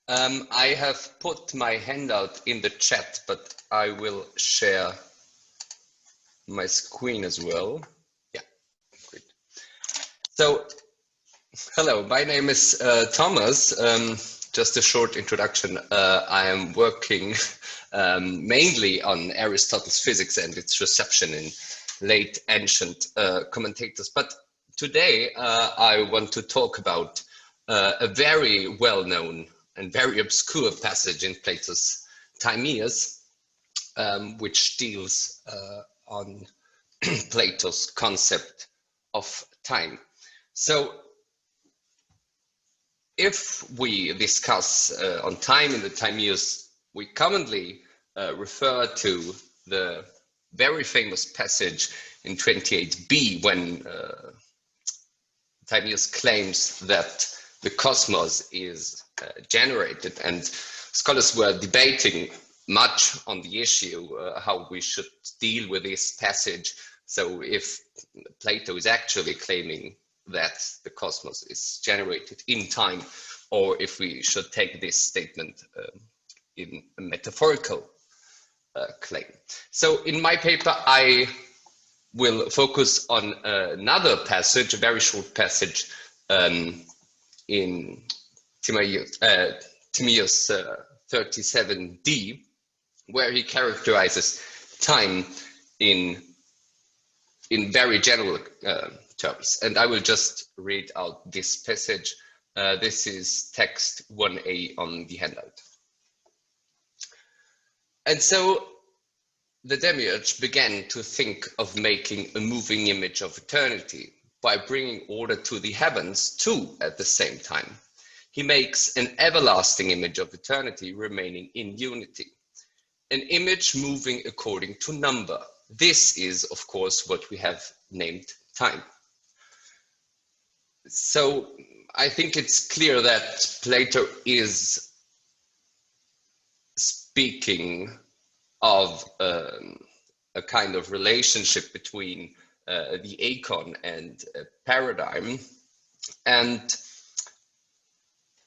I have put my handout in the chat, but I will share my screen as well. Yeah, great. So, hello, my name is Thomas. Just a short introduction. I am working mainly on Aristotle's physics and its reception in late ancient commentators. But today I want to talk about a very well-known and very obscure passage in Plato's Timaeus, which deals on Plato's concept of time. So if we discuss on time in the Timaeus, we commonly refer to the very famous passage in 28b when Timaeus claims that the cosmos is generated, and scholars were debating much on the issue how we should deal with this passage. So if Plato is actually claiming that the cosmos is generated in time, or if we should take this statement in a metaphorical claim. So in my paper, I will focus on another passage, a very short passage in Timaeus 37d, where he characterizes time in very general terms. And I will just read out this passage. This is text 1a on the handout. And so the demiurge began to think of making a moving image of eternity by bringing order to the heavens too at the same time. He makes an everlasting image of eternity remaining in unity, an image moving according to number. This is, of course, what we have named time. So I think it's clear that Plato is speaking of a kind of relationship between the eikon and paradigm, and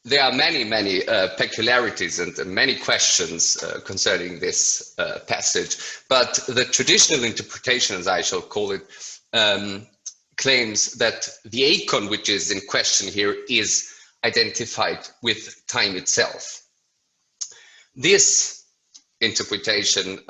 there are many peculiarities and many questions concerning this passage, but the traditional interpretation, as I shall call it, claims that the eikon which is in question here is identified with time itself. This interpretation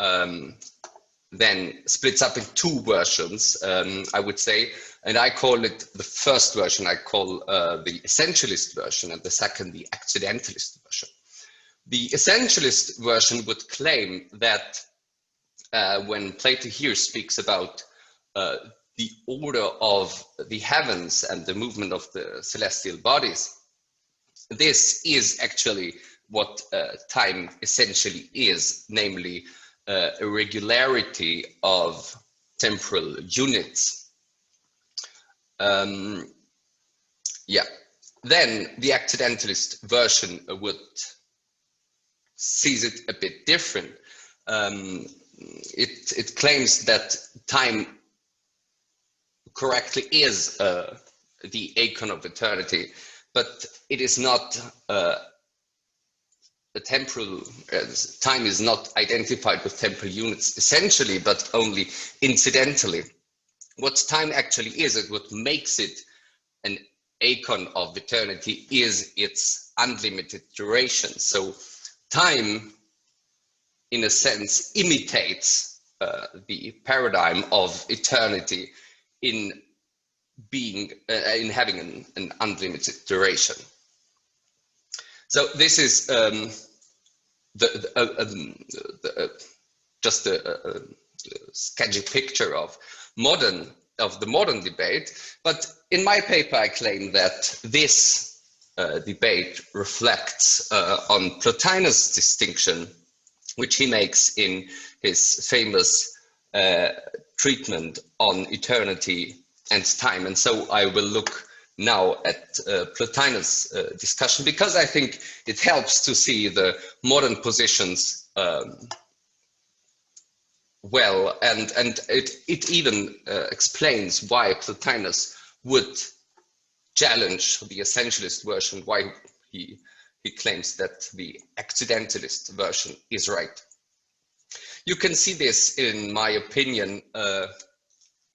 then splits up in two versions, I would say, and I call it the first version, I call the essentialist version, and the second the accidentalist version. The essentialist version would claim that when Plato here speaks about the order of the heavens and the movement of the celestial bodies, this is actually what time essentially is, namely a regularity of temporal units. Yeah, then the accidentalist version would sees it a bit different. It claims that time correctly is the eikon of eternity, but it is not a temporal, time is not identified with temporal units essentially, but only incidentally. What time actually is, and what makes it an eikon of eternity, is its unlimited duration. So time, in a sense, imitates the paradigm of eternity in being, in having an unlimited duration. So this is just a sketchy picture of the modern debate. But in my paper, I claim that this debate reflects on Plotinus' distinction, which he makes in his famous treatment on eternity and time. And so I will look now at Plotinus' discussion, because I think it helps to see the modern positions well, and it even explains why Plotinus would challenge the essentialist version, why he he claims that the accidentalist version is right. You can see this, in my opinion,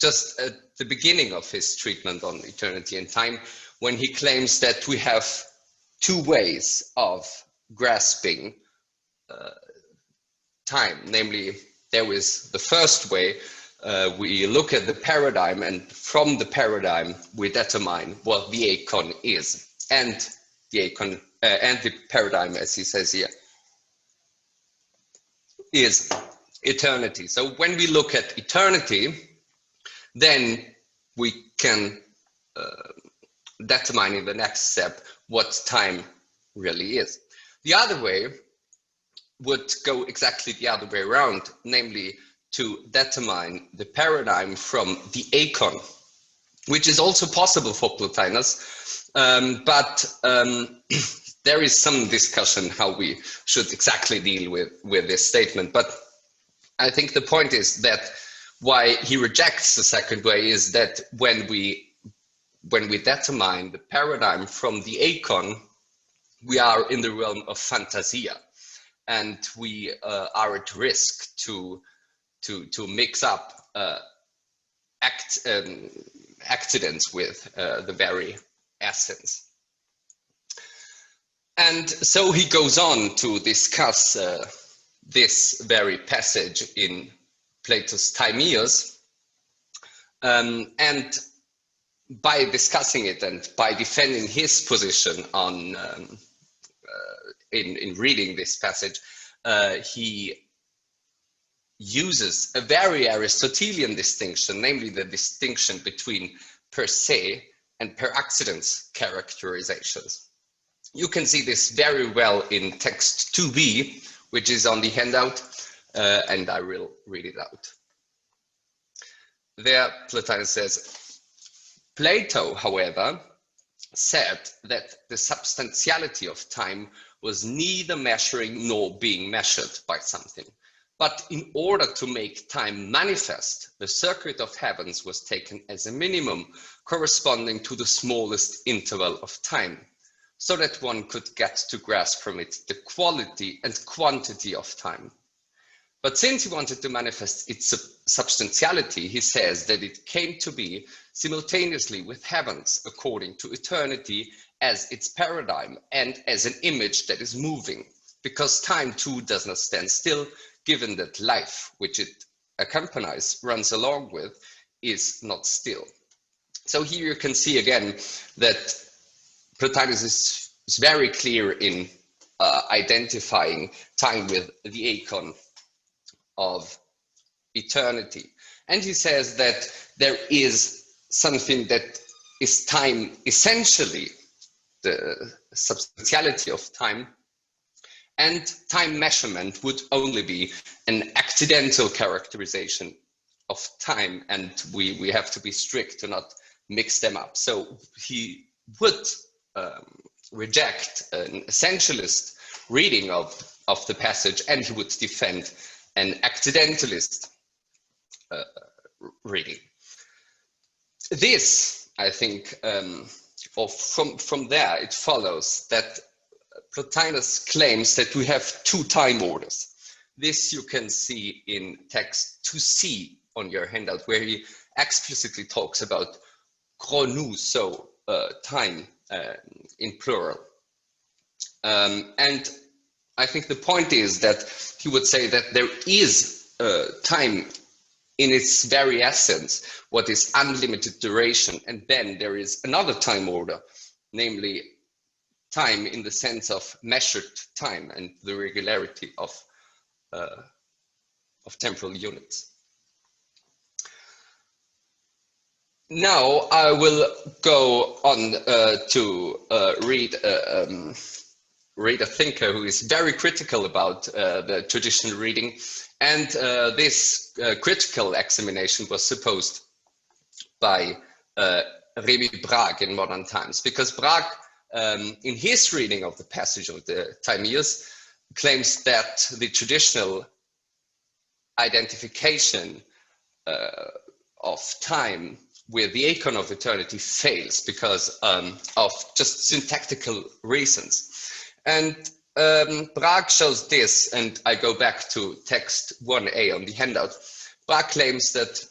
just at the beginning of his treatment on eternity and time, when he claims that we have two ways of grasping time. Namely, there is the first way, we look at the paradigm, and from the paradigm we determine what the eikon is, and the eikon and the paradigm, as he says here, is eternity. So when we look at eternity, then we can determine in the next step what time really is. The other way would go exactly the other way around, namely to determine the paradigm from the eikon, which is also possible for Plotinus, but there is some discussion how we should exactly deal with this statement. But I think the point is that why he rejects the second way is that when we determine the paradigm from the eikon, we are in the realm of fantasia, and we are at risk to mix up accidents with the very essence. And so he goes on to discuss this very passage in Plato's Timaeus, and by discussing it and by defending his position on in reading this passage, he uses a very Aristotelian distinction, namely the distinction between per se and per accidens characterizations. You can see this very well in text 2b, which is on the handout, and I will read it out. There, Plotinus says, Plato, however, said that the substantiality of time was neither measuring nor being measured by something. But in order to make time manifest, the circuit of heavens was taken as a minimum corresponding to the smallest interval of time, so that one could get to grasp from it the quality and quantity of time. But since he wanted to manifest its substantiality, he says that it came to be simultaneously with heavens according to eternity as its paradigm and as an image that is moving, because time too does not stand still, given that life, which it accompanies, runs along with, is not still. So here you can see again that Plotinus is very clear in identifying time with the eikon of eternity. And he says that there is something that is time essentially, the substantiality of time, and time measurement would only be an accidental characterization of time, and we have to be strict to not mix them up. So he would reject an essentialist reading of the passage, and he would defend an accidentalist reading. This, I think, or from there, it follows that Plotinus claims that we have two time orders. This you can see in text 2c on your handout, where he explicitly talks about chronou, so time in plural. And I think the point is that he would say that there is time in its very essence, what is unlimited duration, and then there is another time order, namely time in the sense of measured time and the regularity of temporal units. Now I will go on to read a thinker who is very critical about the traditional reading, and this critical examination was supposed by Remy Braque in modern times, because Braque, in his reading of the passage of the Timaeus, claims that the traditional identification of time with the eikon of eternity fails because of just syntactical reasons. And Bragg shows this, and I go back to text 1a on the handout. Bragg claims that,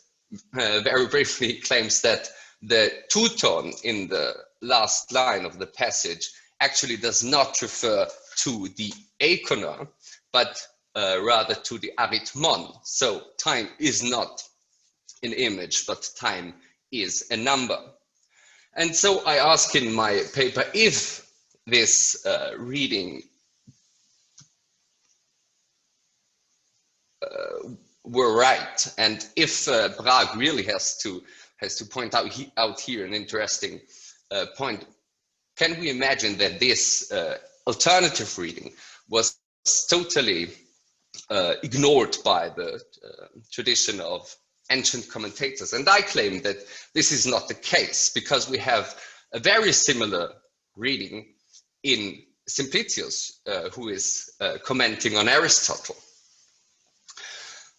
very briefly, claims that the two-tone in the last line of the passage actually does not refer to the eikona, but rather to the arithmon. So time is not an image, but time is a number. And so I ask in my paper if this reading were right, and if Bragg really has to point out here an interesting point. Can we imagine that this alternative reading was totally ignored by the tradition of ancient commentators? And I claim that this is not the case, because we have a very similar reading in Simplicius, who is commenting on Aristotle.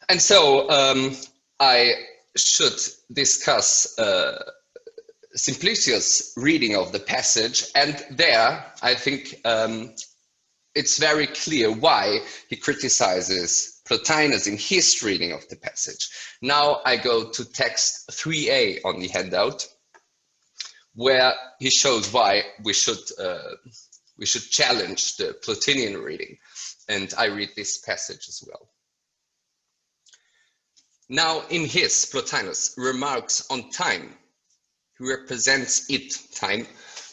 And so I should discuss Simplicius' reading of the passage, and there I think it's very clear why he criticizes Plotinus in his reading of the passage. Now I go to text 3a on the handout, where he shows why we should challenge the Plotinian reading, and I read this passage as well. Now, in his, Plotinus remarks on time. He represents it, time,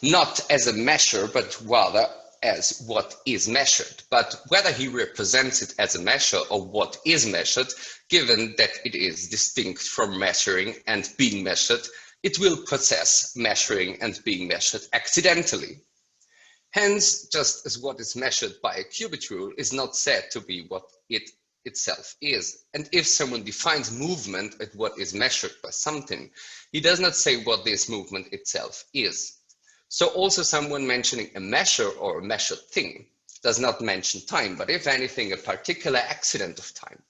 not as a measure, but rather as what is measured. But whether he represents it as a measure or what is measured, given that it is distinct from measuring and being measured, it will possess measuring and being measured accidentally. Hence, just as what is measured by a cubit rule is not said to be what it itself is. And if someone defines movement as what is measured by something, he does not say what this movement itself is. So also someone mentioning a measure or a measured thing does not mention time, but if anything, a particular accident of time.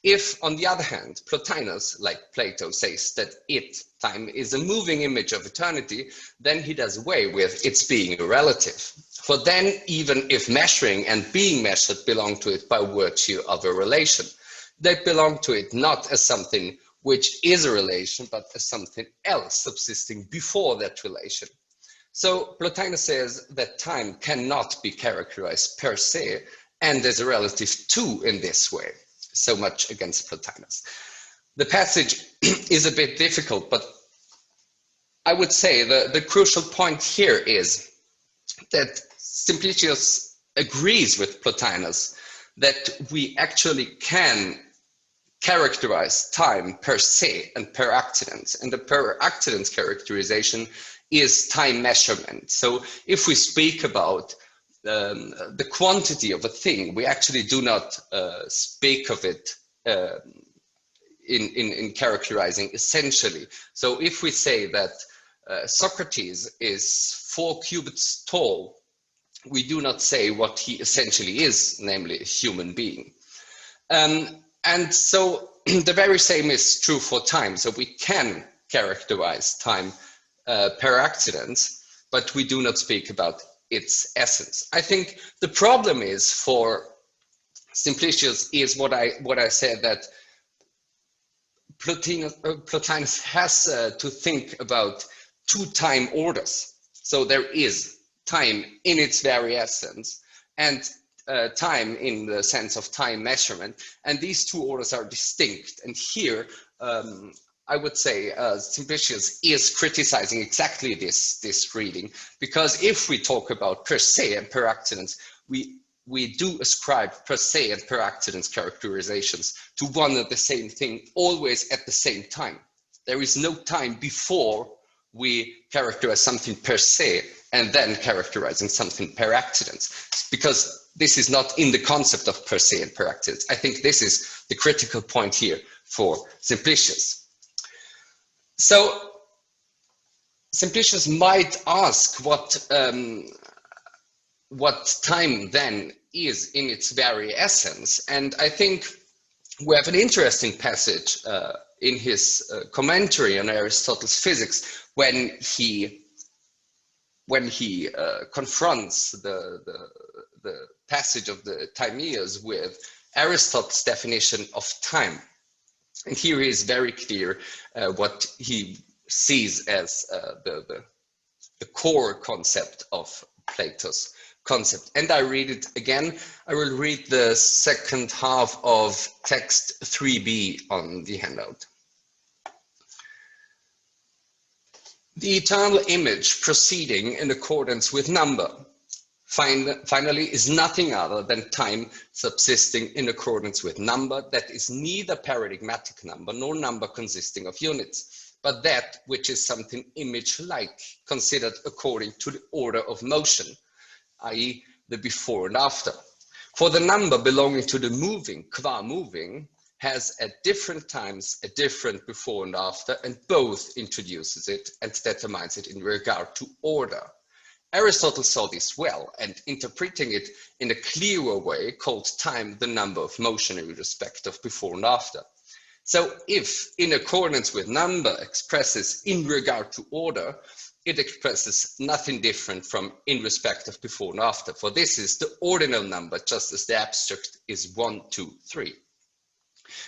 If, on the other hand, Plotinus, like Plato, says that it, time, is a moving image of eternity, then he does away with its being a relative. For then, even if measuring and being measured belong to it by virtue of a relation, they belong to it not as something which is a relation, but as something else subsisting before that relation. So Plotinus says that time cannot be characterized per se and as a relative to in this way. So much against Plotinus. The passage is a bit difficult, but I would say the crucial point here is that Simplicius agrees with Plotinus that we actually can characterize time per se and per accident, and the per accident characterization is time measurement. So if we speak about the quantity of a thing, we actually do not speak of it in characterizing essentially. So if we say that Socrates is 4 cubits tall, we do not say what he essentially is, namely a human being. And so the very same is true for time. So we can characterize time per accident, but we do not speak about its essence. I think the problem is for Simplicius is what I said, that Plotinus has to think about 2 time orders. So there is time in its very essence and time in the sense of time measurement, and these 2 orders are distinct. And here I would say Simplicius is criticizing exactly this reading, because if we talk about per se and per accidents, we do ascribe per se and per accidents characterizations to one and the same thing, always at the same time. There is no time before we characterize something per se and then characterizing something per accidents, because this is not in the concept of per se and per accidents. I think this is the critical point here for Simplicius. So Simplicius might ask what time then is in its very essence, and I think we have an interesting passage in his commentary on Aristotle's physics when he when he confronts the passage of the Timaeus with Aristotle's definition of time. And here he is very clear what he sees as the core concept of Plato's concept. And I read it again. I will read the second half of text 3b on the handout. The eternal image proceeding in accordance with number, finally, is nothing other than time subsisting in accordance with number that is neither paradigmatic number nor number consisting of units, but that which is something image-like, considered according to the order of motion, i.e. the before and after. For the number belonging to the moving, qua moving, has at different times a different before and after, and both introduces it and determines it in regard to order. Aristotle saw this well, and interpreting it in a clearer way, called time the number of motion in respect of before and after. So if in accordance with number expresses in regard to order, it expresses nothing different from in respect of before and after, for this is the ordinal number, just as the abstract is 1, 2, 3.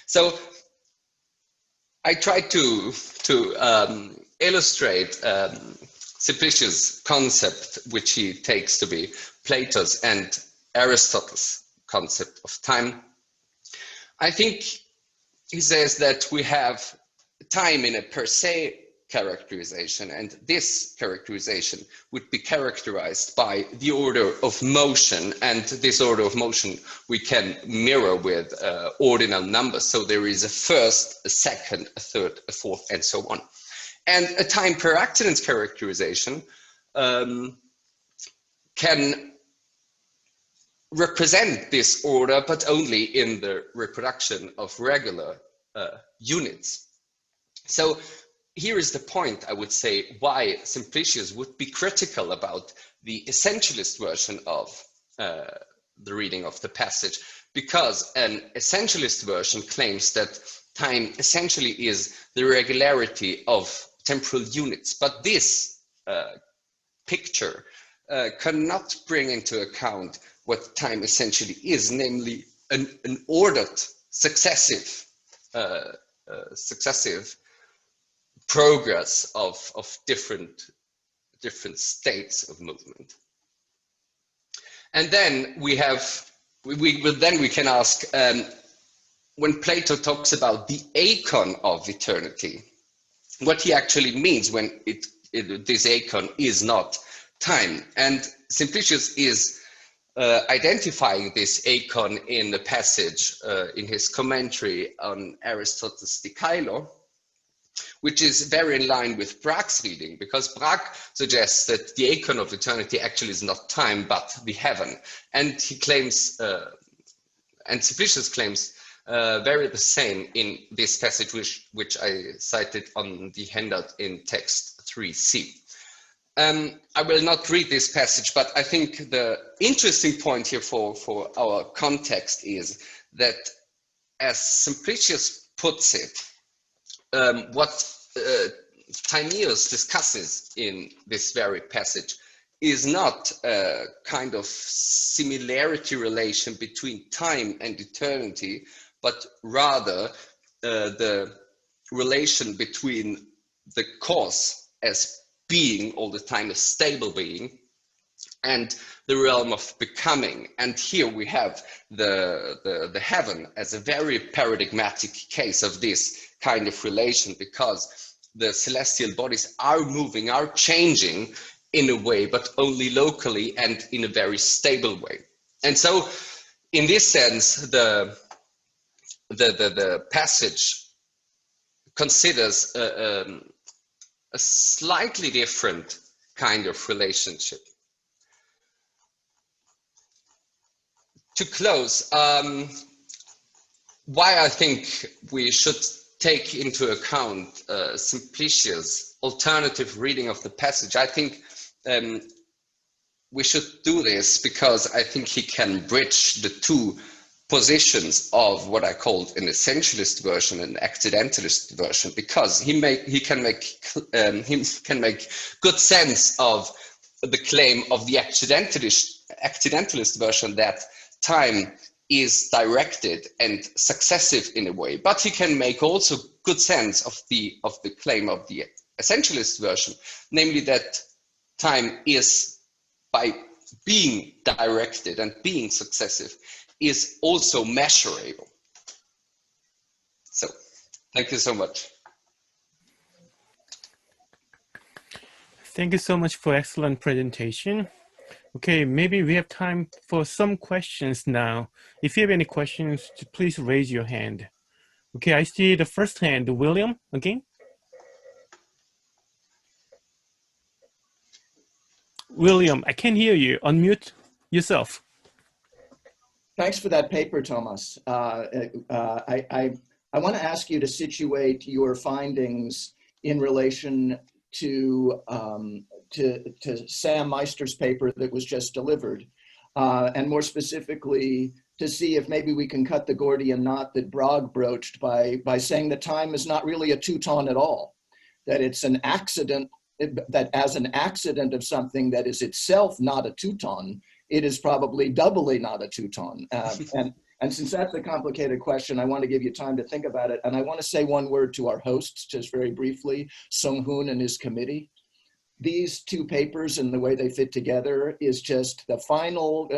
So I tried to illustrate Simplicius' concept, which he takes to be Plato's and Aristotle's concept of time. I think he says that we have time in a per se characterization, and this characterization would be characterized by the order of motion, and this order of motion we can mirror with ordinal numbers. So there is a first, a second, a third, a fourth, and so on. And a time per accident characterization can represent this order, but only in the reproduction of regular units. So here is the point, I would say, why Simplicius would be critical about the essentialist version of the reading of the passage, because an essentialist version claims that time essentially is the regularity of temporal units. But this picture cannot bring into account what time essentially is, namely an ordered, successive progress of different states of movement. And then we can ask, when Plato talks about the eikon of eternity, what he actually means when this eikon is not time. And Simplicius is identifying this eikon in the passage in his commentary on Aristotle's Timaeus, which is very in line with Braque's reading, because Braque suggests that the eikon of eternity actually is not time, but the heaven. And he claims, and Simplicius claims very the same in this passage, which I cited on the handout in text 3c. I will not read this passage, but I think the interesting point here for our context is that, as Simplicius puts it, what Timaeus discusses in this very passage is not a kind of similarity relation between time and eternity, but rather the relation between the cause as being all the time, a stable being, and the realm of becoming. And here we have the heaven as a very paradigmatic case of this kind of relation, because the celestial bodies are moving, are changing in a way, but only locally and in a very stable way. And so in this sense, the passage considers a slightly different kind of relationship. To close, why I think we should take into account Simplicius' alternative reading of the passage, I think we should do this because I think he can bridge the two positions of what I called an essentialist version and accidentalist version, because he can make good sense of the claim of the accidentalist version that time is directed and successive in a way, but he can make also good sense of the claim of the essentialist version, namely that time is, by being directed and being successive, is also measurable. So thank you so much. Thank you so much for excellent presentation. Okay, maybe we have time for some questions now. If you have any questions, please raise your hand. Okay, I see the first hand, William, again. William, I can't hear you. Unmute yourself. Thanks for that paper, Thomas. I want to ask you to situate your findings in relation to Sam Meister's paper that was just delivered, and more specifically to see if maybe we can cut the Gordian knot that Bragg broached by saying that time is not really a two-ton at all, that it's an accident, that as an accident of something that is itself not a two-ton, it is probably doubly not a two-ton. And since that's a complicated question, I want to give you time to think about it. And I want to say one word to our hosts, just very briefly, Sung-Hoon and his committee. These two papers and the way they fit together is just the final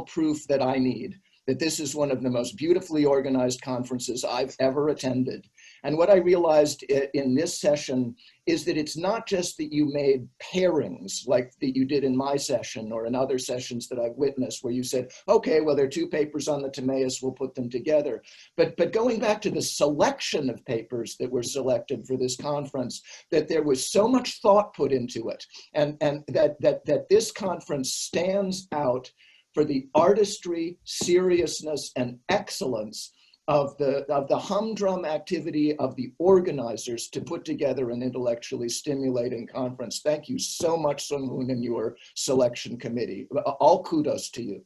proof that I need that this is one of the most beautifully organized conferences I've ever attended. And what I realized in this session is that it's not just that you made pairings like that you did in my session or in other sessions that I've witnessed where you said, okay, well, there are two papers on the Timaeus, we'll put them together. But going back to the selection of papers that were selected for this conference, that there was so much thought put into it, and that this conference stands out for the artistry, seriousness, and excellence of the humdrum activity of the organizers to put together an intellectually stimulating conference. Thank you so much, Sung-Hoon, and your selection committee. All kudos to you.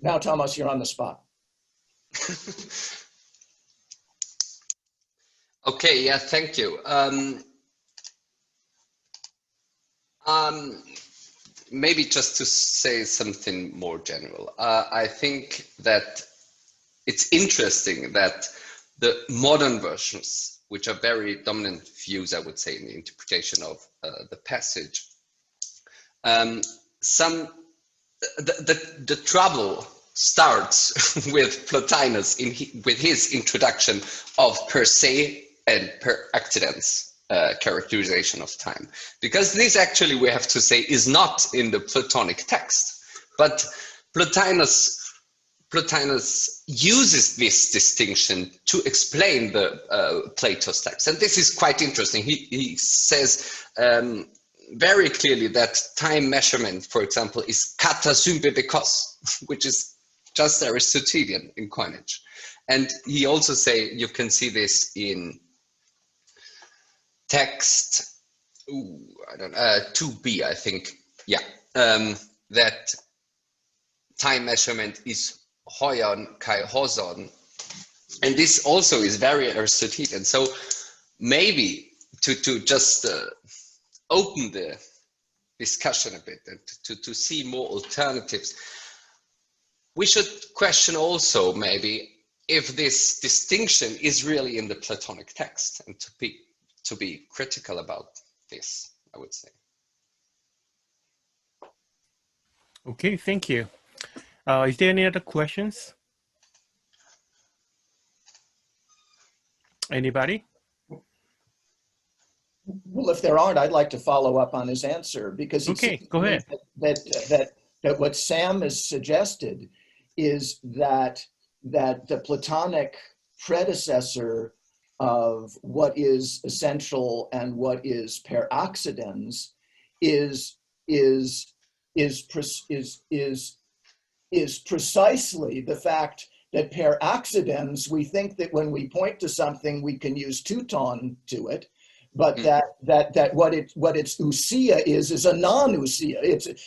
Now, Thomas, you're on the spot. Okay, yeah, thank you. Maybe just to say something more general, I think that it's interesting that the modern versions, which are very dominant views, I would say, in the interpretation of the passage, the trouble starts with Plotinus with his introduction of per se and per accidens. Characterization of time, because this actually, we have to say, is not in the Platonic text, but Plotinus uses this distinction to explain the Plato's text, and this is quite interesting. He says very clearly that time measurement, for example, is kata symbebikos, which is just Aristotelian in coinage, and he also say, you can see this in text, I don't know, 2b, I think, yeah, that time measurement is hoion kai hoson, and this also is very Aristotelian. So maybe to just open the discussion a bit and to see more alternatives, we should question also maybe if this distinction is really in the Platonic text, and to be critical about this, I would say. Okay, thank you. Is there any other questions? Anybody? Well, if there aren't, I'd like to follow up on his answer, because okay, go ahead. That what Sam has suggested is that the Platonic predecessor of what is essential and what is per accidens is precisely the fact that per accidens, we think that when we point to something, we can use teuton to it, but that what its ousia is a non-ousia.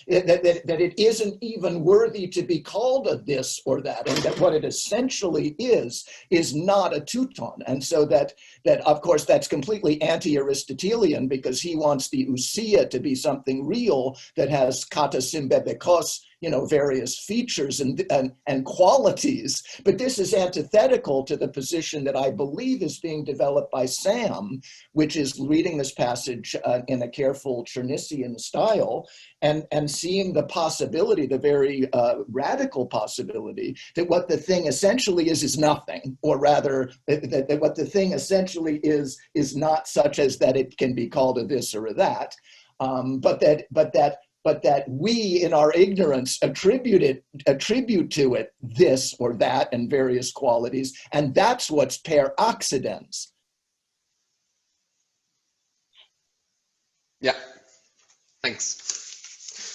That it isn't even worthy to be called a this or that, and that what it essentially is not a teuton. And so that of course that's completely anti-Aristotelian, because he wants the ousia to be something real that has kata symbebikos, various features and qualities. But this is antithetical to the position that I believe is being developed by Sam, which is reading this passage in a careful Chernisian style and seeing the possibility, the very radical possibility, that what the thing essentially is nothing, or rather that what the thing essentially is not such as that it can be called a this or a that, but that we in our ignorance attribute to it this or that and various qualities, and that's what's per accidens. Yeah, thanks.